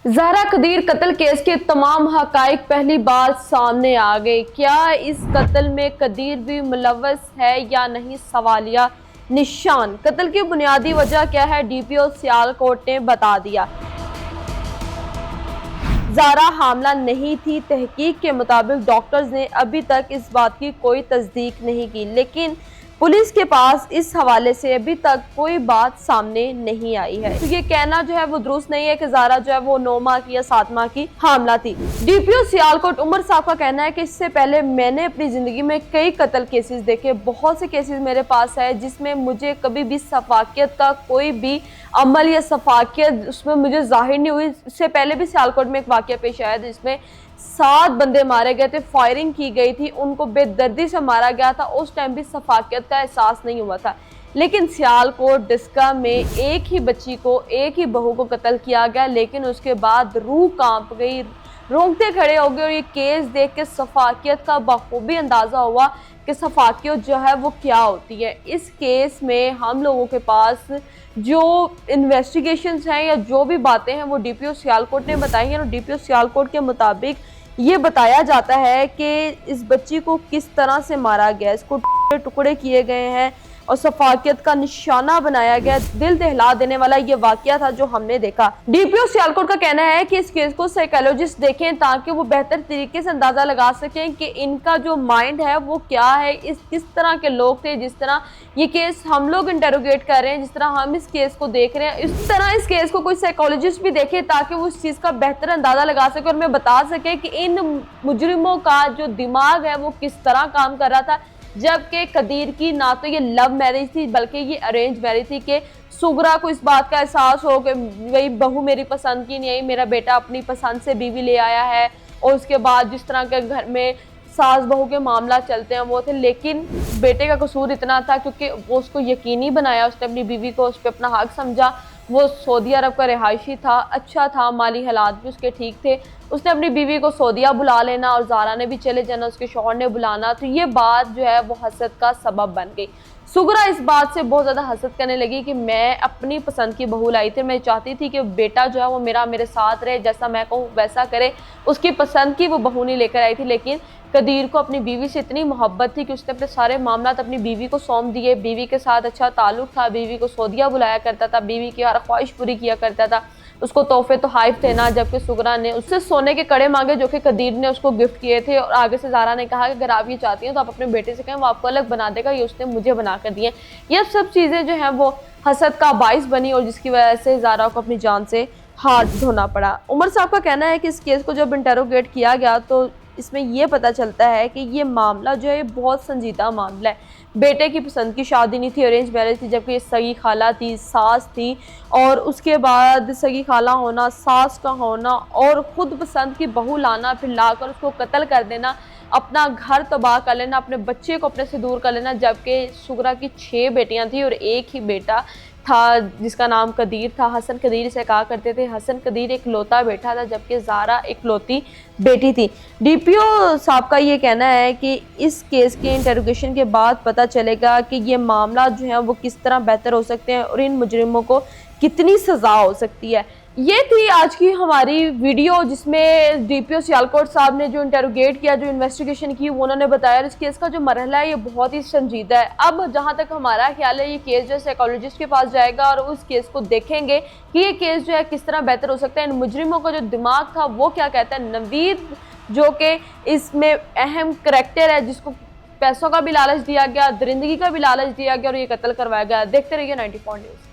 ज़हरा कदीर कत्ल केस के तमाम हक़ाइक़ पहली बार सामने आ गए। क्या इस कत्ल में कदीर भी मुलव्वस है या नहीं, सवालिया निशान। कत्ल की बुनियादी वजह क्या है, डीपीओ सियालकोट ने बता दिया। ज़हरा हामला नहीं थी। तहकीक के मुताबिक डॉक्टर्स ने अभी तक इस बात की कोई तस्दीक नहीं की, लेकिन पुलिस के पास इस हवाले से अभी तक कोई बात सामने नहीं आई है। तो ये कहना जो है वो दुरुस्त नहीं है कि ज़हरा जो है वो 9 माह की या 7 माह की हामला थी। डीपीओ सियालकोट उमर साहब का कहना है कि इससे पहले मैंने अपनी जिंदगी में कई कत्ल केसेस देखे, बहुत से केसेस मेरे पास है जिसमें मुझे कभी भी सफाकियत का कोई भी अमल या सफाकियत उसमें मुझे जाहिर नहीं हुई। इससे पहले भी सियालकोट में एक वाकया पेश आया जिसमें 7 बंदे मारे गए थे, फायरिंग की गई थी, उनको बेदर्दी से मारा गया था। उस टाइम भी सफाकियत का एहसास नहीं हुआ था, लेकिन सियालकोट डिस्का में एक ही बच्ची को, एक ही बहू को कत्ल किया गया, लेकिन उसके बाद रूह कांप गई, रोंगटे खड़े हो गए और ये केस देख के सफाकियत का बखूबी अंदाज़ा हुआ कि सफाकियत जो है वो क्या होती है। इस केस में हम लोगों के पास जो इन्वेस्टिगेशंस हैं या जो भी बातें हैं वो डीपीओ सियालकोट ने बताई हैं और डीपीओ सियालकोट के मुताबिक ये बताया जाता है कि इस बच्ची को किस तरह से मारा गया, इसको टुकड़े टुकड़े किए गए हैं और सफाकियत का निशाना बनाया गया। दिल दहला देने वाला ये वाकया था जो हमने देखा। डीपीओ सियालकोट का कहना है कि इस केस को साइकोलॉजिस्ट देखें ताकि वो बेहतर तरीके से अंदाजा लगा सकें कि इनका जो माइंड है वो क्या है, इस किस तरह के लोग थे। जिस तरह ये केस हम लोग इंटेरोगेट कर रहे हैं, जिस तरह हम इस केस को देख रहे हैं, इस तरह इस केस को कोई साइकोलॉजिस्ट भी देखे ताकि वो इस चीज़ का बेहतर अंदाजा लगा सके और हमें बता सके कि इन मुजरिमों का जो दिमाग है वो किस तरह काम कर रहा था। जबकि कदीर की ना तो ये लव मैरिज थी बल्कि ये अरेंज मैरिज थी कि सुगरा को इस बात का एहसास हो कि वही बहू मेरी पसंद की नहीं आई, मेरा बेटा अपनी पसंद से बीवी ले आया है, और उसके बाद जिस तरह के घर में सास बहू के मामला चलते हैं वो थे। लेकिन बेटे का कसूर इतना था क्योंकि वो उसको यकीनी बनाया, उसने अपनी बीवी को उस पर अपना हक समझा। वो सऊदी अरब का रिहायशी था, अच्छा था, माली हालात भी उसके ठीक थे। उसने अपनी बीवी को सऊदीया बुला लेना और ज़हरा ने भी चले जाना, उसके शौहर ने बुलाना, तो ये बात जो है वो हसद का सबब बन गई। सुगरा इस बात से बहुत ज़्यादा हसद करने लगी कि मैं अपनी पसंद की बहू लाई थी, मैं चाहती थी कि बेटा जो है वो मेरे साथ रहे, जैसा मैं कहूँ वैसा करे। उसकी पसंद की वो बहू नहीं लेकर आई थी, लेकिन कदीर को अपनी बीवी से इतनी मोहब्बत थी कि उसने अपने सारे मामला अपनी बीवी को सौंप दिए। बीवी के साथ अच्छा ताल्लुक था, बीवी को सऊदीया बुलाया करता था, बीवी की हर ख्वाहिश पूरी किया करता था, उसको तोहफे तो हाइफ थे ना। जबकि सुगरा ने उससे सोने के कड़े मांगे जो कि कदीर ने उसको गिफ्ट किए थे, और आगे से ज़हरा ने कहा कि अगर आप ये चाहती हैं तो आप अपने बेटे से कहें वो आपको अलग बना देगा, ये उसने मुझे बना कर दिए। ये सब चीज़ें जो हैं वो हसद का बाइस बनी और जिसकी वजह से ज़हरा को अपनी जान से हाथ धोना पड़ा। उमर साहब का कहना है कि इस केस को जब इंटेरोगेट किया गया तो इसमें यह पता चलता है कि ये मामला जो है ये बहुत संजीदा मामला है। बेटे की पसंद की शादी नहीं थी, अरेंज मैरिज थी, जबकि सगी खाला थी, सास थी, और उसके बाद सगी खाला होना, सास का होना और ख़ुद पसंद की बहू लाना, फिर लाकर उसको कत्ल कर देना, अपना घर तबाह कर लेना, अपने बच्चे को अपने से दूर कर लेना। जबकि सुगरा की 6 बेटियां थी और एक ही बेटा था जिसका नाम कदीर था। हसन कदीर इसे कहा करते थे। हसन कदीर एक लौता बेटा था जबकि ज़हरा एक लौती बेटी थी। डीपीओ साहब का ये कहना है कि इस केस के इंटेरोगेशन के बाद पता चलेगा कि ये मामला जो है वो किस तरह बेहतर हो सकते हैं और इन मुजरिमों को कितनी सज़ा हो सकती है। ये थी आज की हमारी वीडियो जिसमें डीपीओ सियालकोट साहब ने जो इंटेरोगेट किया, जो इन्वेस्टिगेशन की, वो उन्होंने बताया। इस केस का जो मरहला है ये बहुत ही संजीदा है। अब जहाँ तक हमारा ख्याल है ये केस जो है साइकोलॉजिस्ट के पास जाएगा और उस केस को देखेंगे कि ये केस जो है किस तरह बेहतर हो सकता है। इन मुजरिमों का जो दिमाग था वो क्या कहता है। नवीद जो कि इसमें अहम करैक्टर है, जिसको पैसों का भी लालच दिया गया, दरिंदगी का भी लालच दिया गया और ये कत्ल करवाया गया। देखते रहिए 94 न्यूज़।